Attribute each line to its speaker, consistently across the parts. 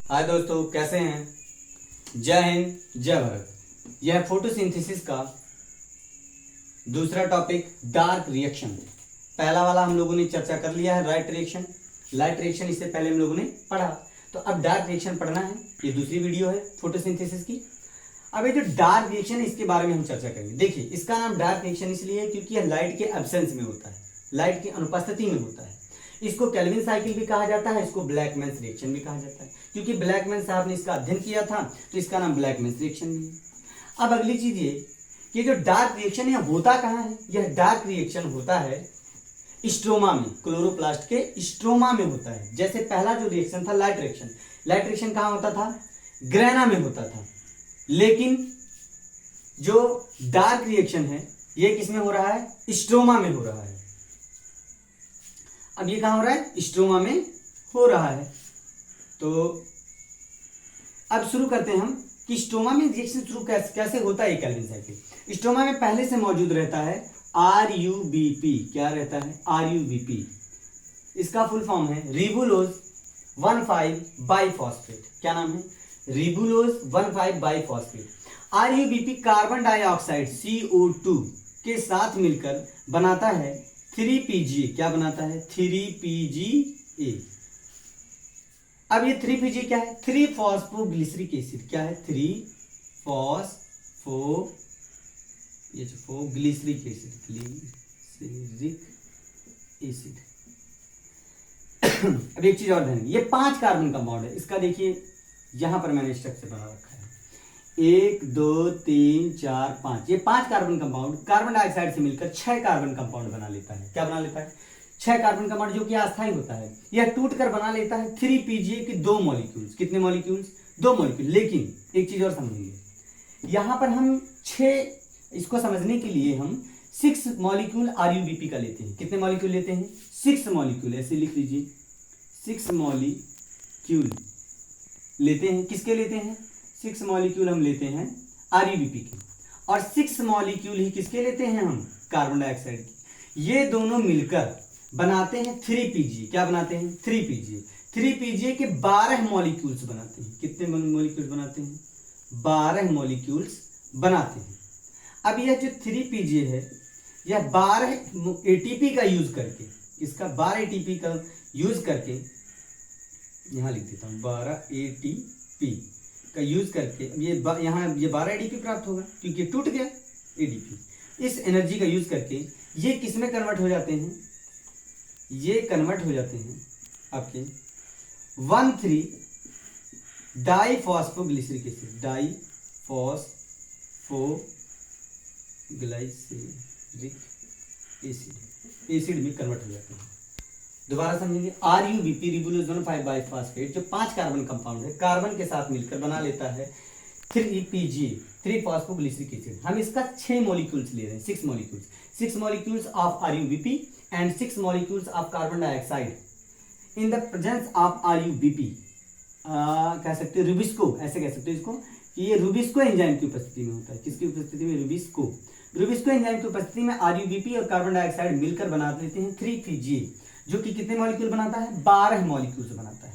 Speaker 1: हाय दोस्तों, कैसे हैं। जय हिंद जय भारत। यह फोटोसिंथेसिस का दूसरा टॉपिक डार्क रिएक्शन। पहला वाला हम लोगों ने चर्चा कर लिया है, लाइट रिएक्शन। लाइट रिएक्शन इससे पहले हम लोगों ने पढ़ा, तो अब डार्क रिएक्शन पढ़ना है। ये दूसरी वीडियो है फोटोसिंथेसिस की। अब ये जो डार्क रिएक्शन है इसके बारे में हम चर्चा करेंगे। देखिए, इसका नाम डार्क रिएक्शन इसलिए है क्योंकि यह लाइट के एब्सेंस में होता है, लाइट की अनुपस्थिति में होता है। इसको केल्विन साइकिल भी कहा जाता है, इसको ब्लैकमैन्स रिएक्शन भी कहा जाता है, क्योंकि ब्लैकमैन साहब ने इसका अध्ययन किया था, तो इसका नाम ब्लैकमैन्स रिएक्शन भी है। अब अगली चीज ये जो डार्क रिएक्शन है होता कहाँ है। यह डार्क रिएक्शन होता है स्ट्रोमा में, क्लोरोप्लास्ट के स्ट्रोमा में होता है। जैसे पहला जो रिएक्शन था लाइट रिएक्शन, लाइट रिएक्शन कहाँ होता था, ग्रेना में होता था। लेकिन जो डार्क रिएक्शन है ये किसमें हो रहा है, स्ट्रोमा में हो रहा है। अब ये कहां हो रहा है, स्ट्रोमा में हो रहा है। तो अब शुरू करते हैं हम कि स्ट्रोमा में रिएक्शन शुरू कैसे होता है। केल्विन साइकिल स्ट्रोमा में पहले से मौजूद रहता है RUBP। क्या रहता है, RUBP। इसका फुल फॉर्म है रिबुलोज 1,5 बाइफॉस्फेट। क्या नाम है, ribulose 1,5 biphosphate. RUBP carbon dioxide CO2 के साथ मिलकर बनाता है 3PGA। क्या बनाता है, 3PGA। अब ये 3PGA क्या है, 3-फॉस्फोग्लिसरिक एसिड। क्या है, 3-फॉस्फोग्लिसरिक एसिड, ग्लिसरिक एसिड। अब एक चीज और ध्यान, ये 5 कार्बन कंपाउंड है। इसका देखिए यहां पर मैंने स्ट्रक्चर बना रखा है, 1 2 3 4 5। ये 5 कार्बन कंपाउंड कार्बन डाइऑक्साइड से मिलकर 6 कार्बन कंपाउंड बना लेता है। क्या बना लेता है, 6 कार्बन कंपाउंड, जो कि अस्थायी होता है। यह टूटकर बना लेता है 3PGA के 2 मॉलिक्यूल्स। कितने मॉलिक्यूल्स, 2 मॉलिक्यूल। लेकिन एक चीज और समझेंगे, यहां पर हम 6, इसको समझने के लिए हम 6 मॉलिक्यूल RUBP का लेते हैं। कितने मॉलिक्यूल लेते हैं, 6 मॉलिक्यूल। ऐसे लिख लीजिए, 6 मॉलिक्यूल लेते हैं। किसके लेते हैं, 6 मॉलिक्यूल हम लेते हैं RUBP के, और 6 मॉलिक्यूल ही किसके लेते हैं हम, कार्बन डाइऑक्साइड की। ये दोनों मिलकर बनाते हैं 3PGA। क्या बनाते हैं, 3PGA। 3PGA के 12 मॉलिक्यूल्स बनाते हैं। कितने मॉलिक्यूल्स बनाते हैं, 12 मॉलिक्यूल्स बनाते हैं। अब यह जो 3PGA है यह 12 ATP का यूज करके, इसका 12 ATP का यूज करके, यहां लिख देता हूं 12 ATP का यूज करके ये यहां ये 12 ADP प्राप्त होगा, क्योंकि टूट गया ADP। इस एनर्जी का यूज करके ये किसमें कन्वर्ट हो जाते हैं, ये कन्वर्ट हो जाते हैं आपके 1,3 डाइफॉस्फोग्लिसरिक एसिड, डाइफॉस्फोग्लिसरिक एसिड में कन्वर्ट हो जाते हैं। दोबारा समझेंगे, RUBP रिबुलोज 1,5 बाइफॉस्फेट जो 5 कार्बन कंपाउंड है, कार्बन के साथ मिलकर बना लेता है 3PGA, 3-फॉस्फोग्लिसरिक एसिड। हम इसका 6 मॉलिक्यूल्स ले रहे हैं, 6 molecules, 6 molecules of RUBP and 6 molecules of carbon dioxide in the presence of RUBP। कह सकते हैं रुबिस्को, ऐसे कह सकते हैं इसको कि ये रुबिस्को एंजाइम की उपस्थिति में होता है। किसकी उपस्थिति में, रुबिस्को एंजाइम की उपस्थिति में RUBP और कार्बन डाइऑक्साइड मिलकर बना देते हैं 3PGA, जो कि कितने मॉलिक्यूल बनाता है, 12 मॉलिक्यूल्स बनाता है।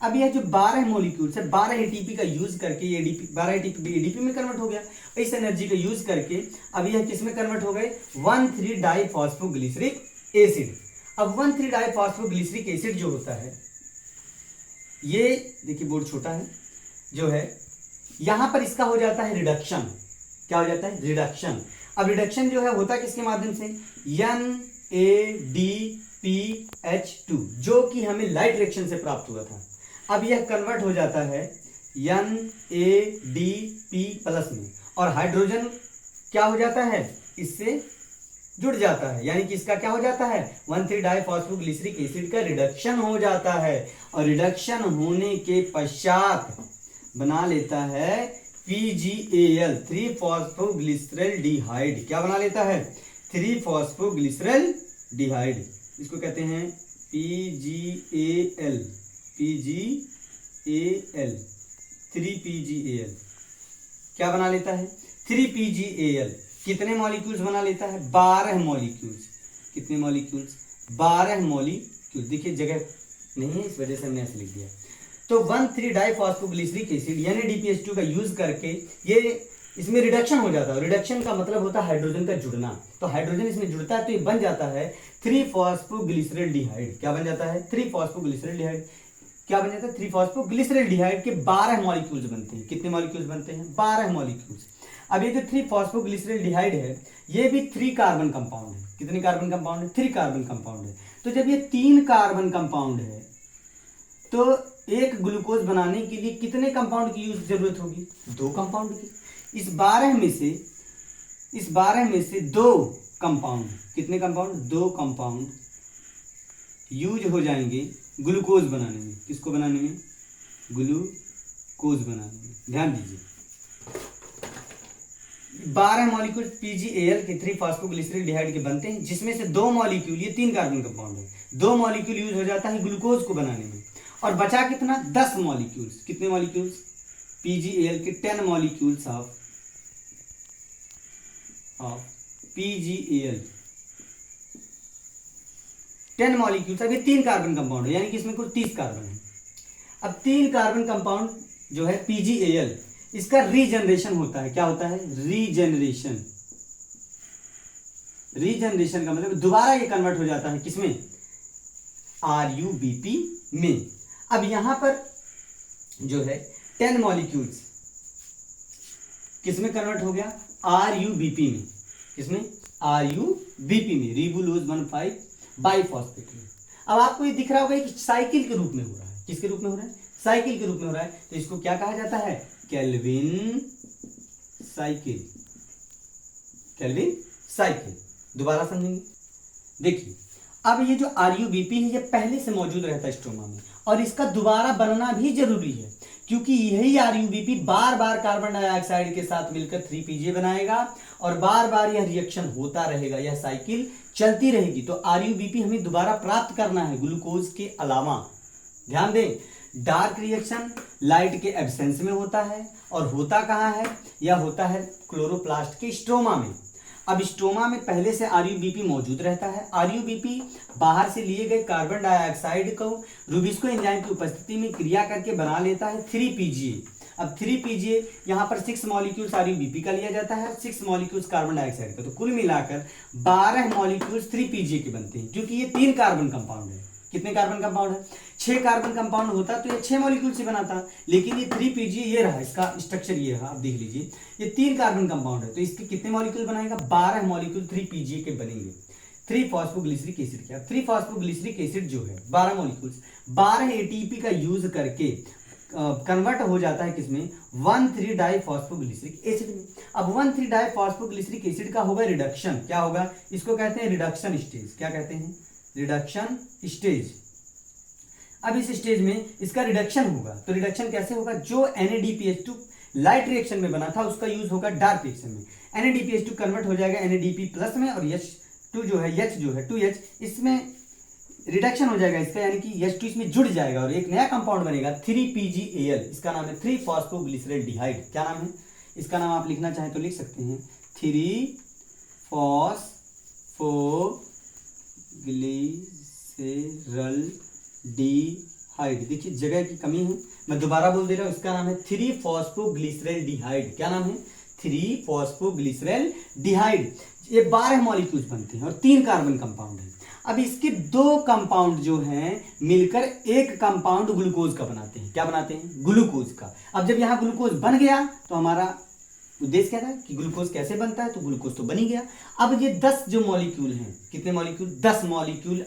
Speaker 1: अब यह जो 12 मॉलिक्यूल्स है 12 ATP का यूज करके ये 12 ATP ADP में कन्वर्ट हो गया। इस एनर्जी का यूज करके अब यह किस में कन्वर्ट हो गए, 1,3 डाइफॉस्फोग्लिसरिक एसिड। अब 1,3 डाइफॉस्फोग्लिसरिक एसिड जो होता है, ये देखिए बोर्ड छोटा है जो है, यहां पर इसका हो जाता है रिडक्शन। क्या हो जाता है, रिडक्शन। अब रिडक्शन जो है होता किसके माध्यम से, NADPH2, जो कि हमें लाइट रिएक्शन से प्राप्त हुआ था। अब यह कन्वर्ट हो जाता है NADP प्लस में, और हाइड्रोजन क्या हो जाता है, इससे जुड़ जाता है। यानी कि इसका क्या हो जाता है, 1,3 डाइफॉस्फोग्लिसरिक एसिड का रिडक्शन हो जाता है, और रिडक्शन होने के पश्चात बना लेता है PGAL, 3-फॉस्फोग्लिसरल्डिहाइड। क्या बना लेता है, 3-फॉस्फोग्लिसरल्डिहाइड। इसको कहते हैं PGAL, 3PGAL। क्या बना लेता है, 3PGAL। कितने मॉलिक्यूल्स बना लेता है, 12 मॉलिक्यूल्स। कितने मॉलिक्यूल्स, 12 मॉलिक्यूल। देखिए जगह नहीं है इस वजह से हमने ऐसे लिख दिया। तो 1,3 डाइफॉस्फोग्लिसरिक एसिड यानी DPH2 का यूज करके ये इसमें रिडक्शन हो जाता है। रिडक्शन का मतलब होता है हाइड्रोजन का जुड़ना, तो हाइड्रोजन इसमें जुड़ता है तो ये बन जाता है 3-फॉस्फोग्लिसरॉल्डिहाइड। क्या बन जाता है? 3-फॉस्फोग्लिसरॉल्डिहाइड। क्या बन जाता है? 3-फॉस्फोग्लिसरॉल्डिहाइड के 12 मॉलिक्यूल्स बनते हैं। कितने मॉलिक्यूल्स बनते हैं? 12 मॉलिक्यूल्स। अब ये जो 3-फॉस्फोग्लिसरॉल्डिहाइड है ये भी 3 कार्बन कंपाउंड है। कितने कार्बन कंपाउंड है? 3 कार्बन कंपाउंड है। तो जब ये 3 कार्बन कंपाउंड है तो एक ग्लूकोज बनाने के लिए कितने कंपाउंड की यूज जरूरत होगी? 2 कंपाउंड की। इस 12 में से 2 कंपाउंड, कितने कंपाउंड? 2 कंपाउंड यूज हो जाएंगे ग्लूकोज बनाने में। किसको बनाने में? ग्लूकोज बनाने में। ध्यान दीजिए 12 मॉलिक्यूल PgAl के 3-फॉस्फोग्लिसरॉल्डिहाइड के बनते हैं, जिसमें से 2 मॉलिक्यूल, ये 3 कार्बन कंपाउंड है, 2 मॉलिक्यूल यूज हो जाता है ग्लूकोज को बनाने में। और बचा कितना? 10 मॉलिक्यूल्स। कितने मॉलिक्यूल्स? PgAl के 10 मॉलिक्यूल्स ऑफ PgAl 10 मॉलिक्यूल्स। अब ये 3 कार्बन कंपाउंड है यानी कि इसमें कुल 30 कार्बन है। अब 3 कार्बन कंपाउंड जो है PgAl, इसका रीजनरेशन होता है। क्या होता है? रीजनरेशन। रीजनरेशन का मतलब दोबारा ये कन्वर्ट हो जाता है किसमें? RuBp में। अब यहां पर जो है 10 मॉलिक्यूल्स किसमें कन्वर्ट हो गया? RuBp में। किसमें? RuBp में, रिबुलोज 1,5 बाइफॉस्फेट में। अब आपको ये दिख रहा होगा कि साइकिल के रूप में हो रहा है। किसके रूप में हो रहा है? साइकिल के रूप में हो रहा है। तो इसको क्या कहा जाता है? Calvin cycle. Calvin cycle. दोबारा समझेंगे। देखिए अब ये जो RuBp है ये पहले से मौजूद रहता है स्ट्रोमा में, और इसका दोबारा बनना भी जरूरी है, क्योंकि यही RuBp बार बार कार्बन डाइऑक्साइड के साथ मिलकर 3PGA बनाएगा और बार बार यह रिएक्शन होता रहेगा, यह साइकिल चलती रहेगी। तो RuBp हमें दोबारा प्राप्त करना है ग्लूकोज के अलावा। ध्यान दें, डार्क रिएक्शन लाइट के एब्सेंस में होता है, और होता कहां है? यह होता है क्लोरोप्लास्ट के स्ट्रोमा में। अब स्ट्रोमा में पहले से RuBp मौजूद रहता है। RuBp बाहर से लिए गए कार्बन डाइऑक्साइड को रूबिस्को एंजाइम की उपस्थिति में क्रिया करके बना लेता है 3PGA। अब 3PGA यहाँ पर 6 मॉलिक्यूल्स RuBp का लिया जाता है, 6 मॉलिक्यूल्स कार्बन डाइऑक्साइड का, तो कुल मिलाकर 12 मॉलिक्यूल्स 3PGA के बनते हैं। क्योंकि ये 3 कार्बन कंपाउंड है। कितने कार्बन कंपाउंड है? 6 कार्बन कंपाउंड होता तो ये 6 मॉलिक्यूल से बनाता, लेकिन ये 3PGA ये रहा, इसका स्ट्रक्चर ये रहा। आप देख लीजिए ये 3 कार्बन कंपाउंड है, तो इसके कितने मॉलिक्यूल बनाएगा? 12 मॉलिक्यूल 3PGA के बनेंगे। 3-फॉस्फोग्लिसरिक एसिड। क्या? 3-फॉस्फोग्लिसरिक एसिड जो है 12 मॉलिक्यूल्स 12 ATP का यूज करके कन्वर्ट हो जाता है किसमें? 1,3 डाइफॉस्फोग्लिसरिक एसिड में। अब 1,3 डाइफॉस्फोग्लिसरिक एसिड का होगा रिडक्शन। क्या होगा? इसको कहते हैं रिडक्शन स्टेज। क्या कहते हैं? Reduction stage. अब इस स्टेज में इसका रिडक्शन होगा, तो रिडक्शन कैसे होगा? जो NADPH2 लाइट रिएक्शन में बना था उसका यूज होगा डार्क रिएक्शन में। NADPH2 कन्वर्ट हो जाएगा NADP प्लस में, और H2 जो है H जो है 2H, इसमें रिडक्शन हो जाएगा इसका, यानी कि H2 इसमें जुड़ जाएगा और एक नया कंपाउंड बनेगा 3PGAl। इसका नाम है 3-फॉस्फोग्लिसरॉल्डिहाइड। क्या नाम है इसका? नाम आप लिखना चाहें तो लिख सकते हैं 3-फॉस्फोग्लिसरॉल्डिहाइड। देखिए जगह की कमी है, मैं दोबारा बोल दे रहा हूं, इसका नाम है 3-फॉस्फोग्लिसरॉल्डिहाइड। क्या नाम है? 3-फॉस्फोग्लिसरॉल्डिहाइड। ये 12 मॉलिक्यूल्स बनते हैं और 3 कार्बन कंपाउंड है। अब इसके 2 कंपाउंड जो हैं मिलकर एक कंपाउंड ग्लूकोज का बनाते हैं। क्या बनाते हैं? ग्लूकोज का। अब जब यहां ग्लूकोज बन गया तो हमारा उद्देश्य क्या था कि ग्लूकोज कैसे बनता है, तो ग्लूकोज तो बन ही गया। अब ये 10 जो मॉलिक्यूल हैं, कितने मॉलिक्यूल? 10 मॉलिक्यूल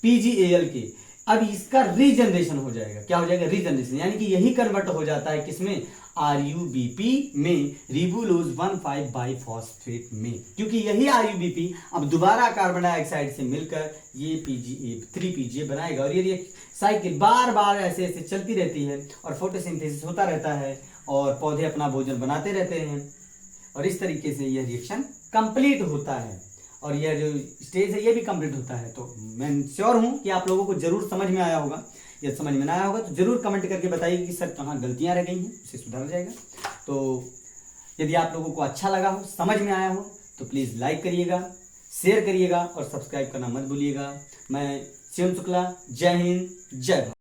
Speaker 1: PgAl के, अब इसका रीजनरेशन हो जाएगा। क्या हो जाएगा? रीजनरेशन, यानी कि यही कन्वर्ट हो जाता है किसमें? RuBp में, रिबुलोज 1,5 बाइफॉस्फेट में। क्योंकि यही RuBp अब दोबारा कार्बन डाइऑक्साइड से मिलकर ये 3PGA बनाएगा, और ये साइकिल बार बार ऐसे ऐसे चलती रहती है और फोटोसिंथेसिस होता रहता है और पौधे अपना भोजन बनाते रहते हैं, और इस तरीके से यह रिएक्शन कंप्लीट होता है और यह जो स्टेज है ये भी कंप्लीट होता है। तो मैं श्योर हूं कि आप लोगों को जरूर समझ में आया होगा। यदि समझ में ना आया होगा तो जरूर कमेंट करके बताइए कि सर कहाँ गलतियां रह गई हैं, उसे सुधारा जाएगा। तो यदि आप लोगों को अच्छा लगा हो, समझ में आया हो, तो प्लीज़ लाइक करिएगा, शेयर करिएगा और सब्सक्राइब करना मत भूलिएगा। मैं शिवम शुक्ला, जय हिंद, जय भारत।